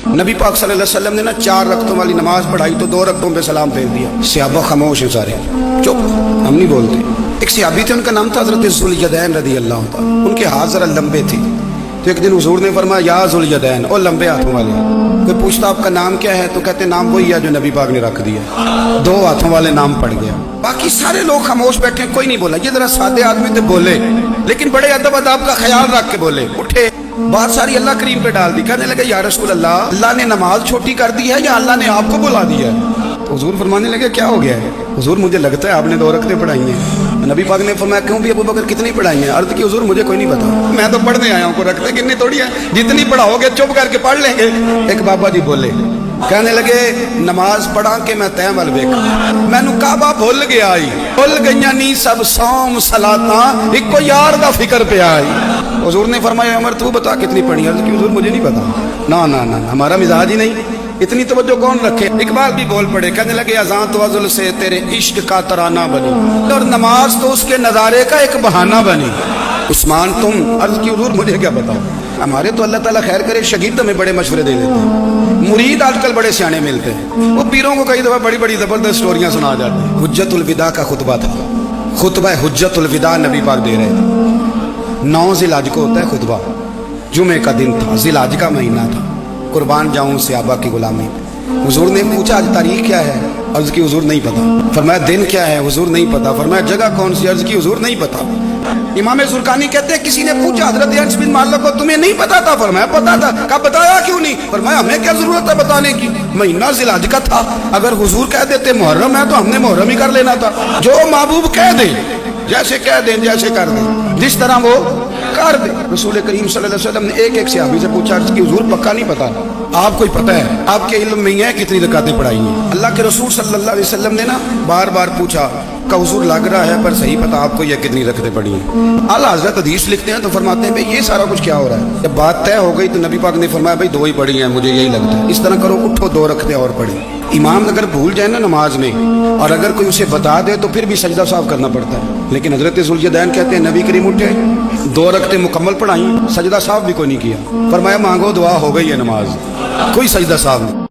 نبی پاک صلی اللہ علیہ وسلم نے نا 4 رکعتوں والی نماز پڑھائی تو 2 رکعتوں پہ سلام پھیر دیا. صحابہ خاموش ہیں سارے, چپ, ہم نہیں بولتے. ایک صحابی تھے, ان کا نام تھا حضرت ذوالیدین رضی اللہ تعالیٰ. ان کے ہاتھ ذرا لمبے تھے, تو ایک دن حضور نے فرمایا یا ذوالیدین, اور لمبے ہاتھوں والے. کوئی پوچھتا آپ کا نام کیا ہے, تو کہتے نام وہی ہے جو نبی پاک نے رکھ دیا. 2 ہاتھوں والے نام پڑ گیا. باقی سارے لوگ خاموش بیٹھے, کوئی نہیں بولا. یہ ذرا سادے آدمی تھے, بولے, لیکن بڑے ادب اداب کا خیال رکھ کے بولے. اٹھے, بات ساری اللہ کریم پہ ڈال دی. کہنے لگے یا رسول اللہ, اللہ نے نماز چھوٹی کر دی ہے یا اللہ نے آپ کو بلا دیا ہے؟ تو حضور فرمانے لگے کیا ہو گیا ہے؟ حضور مجھے لگتا ہے آپ نے 2 رکعتیں پڑھائی ہیں. نبی پاک نے فرمایا کیوں بھی ابو بکر کتنی پڑھائی ہیں؟ عرض کی حضور مجھے کوئی نہیں پتا, میں تو پڑھنے آیا ہوں, کو رکھتے کتنی تھوڑی ہے, جتنی پڑھاؤ گے چپ کر کے پڑھ لیں گے. ایک بابا جی بولے, کہنے لگے نماز پڑھا کہ میں تیم ول ویکھا, مینوں کعبہ بھول گیا آئی, بھول گئیاں نی سب صوم صلاتاں, ایک کو یار دا فکر پہ آئی. حضور نے فرمایا عمر تو بتا کتنی پڑھی؟ عرض کی حضور مجھے نہیں پتا. نا نا نا, ہمارا مزاج ہی نہیں, اتنی توجہ کون رکھے. اقبال بھی بول پڑے, کہنے لگے اذان تو ازل سے تیرے عشق کا ترانہ بنی, اور نماز تو اس کے نظارے کا ایک بہانہ بنی. عثمان تم؟ عرض کی حضور مجھے کیا بتاؤ, ہمارے تو اللہ تعالیٰ خیر کرے شاگرد ہمیں بڑے مشورے دے دیتے ہیں, مرید آج کل بڑے سیانے ملتے ہیں, وہ پیروں کو کئی دفعہ بڑی بڑی زبردست سٹوریاں سنا جاتے ہیں. حجت الوداع کا خطبہ تھا, خطبہ حجت الوداع نبی پاک دے رہے تھے. 9 ذی الحج کو ہوتا ہے خطبہ, جمعے کا دن تھا, ذی الحج کا مہینہ تھا, قربان جاؤں صحابہ کی غلامی. حضور نے پوچھا آج تاریخ کیا ہے؟ عرض کی حضور نہیں پتا. فرمایا دن کیا ہے؟ حضور نہیں پتا. فرمایا جگہ کون سی؟ عرض کی حضور نہیں پتا. امام زرقانی کہتے ہیں کسی نے پوچھا حضرت انس بن مالک کو تمہیں نہیں پتا تھا؟ فرمایا پتا تھا. کہا بتایا کیوں نہیں؟ فرمایا ہمیں کیا ضرورت ہے بتانے کی, مہینہ ذی الحج کا تھا, اگر حضور کہہ دیتے محرم ہے تو ہم نے محرم ہی کر لینا تھا. جو محبوب کہہ دے, جیسے کہہ دیں جیسے کر دیں, جس طرح وہ کر دے. رسول کریم صلی اللہ علیہ وسلم نے ایک صحابی سے پوچھا, عرض کی حضور پکا نہیں پتا, آپ کو پتہ ہے, آپ کے علم میں ہے کتنی رکعتیں پڑھائی ہیں؟ اللہ کے رسول صلی اللہ علیہ وسلم نے نا بار بار پوچھا کہ حضور لگ رہا ہے پر صحیح پتہ آپ کو یہ کتنی رکعتیں پڑھی ہیں؟ اعلیٰ حضرت حدیث لکھتے ہیں تو فرماتے ہیں بھئی یہ سارا کچھ کیا ہو رہا ہے. جب بات طے ہو گئی تو نبی پاک نے فرمایا بھئی 2 ہی پڑھی ہیں, مجھے یہی لگتا ہے. اس طرح کرو, اٹھو 2 رکعتیں اور پڑھی. امام اگر بھول جائے نا نماز میں, اور اگر کوئی اسے بتا دے تو پھر بھی سجدہ صاف کرنا پڑتا ہے. لیکن حضرت ذوالیدین کہتے ہیں نبی کریم اٹھے, 2 رکعتیں مکمل پڑھائیں, سجدہ صاف بھی کوئی نہیں کیا. فرمایا مانگو دعا, ہو گئی ہے نماز, کوئی سجدہ صاف نہیں.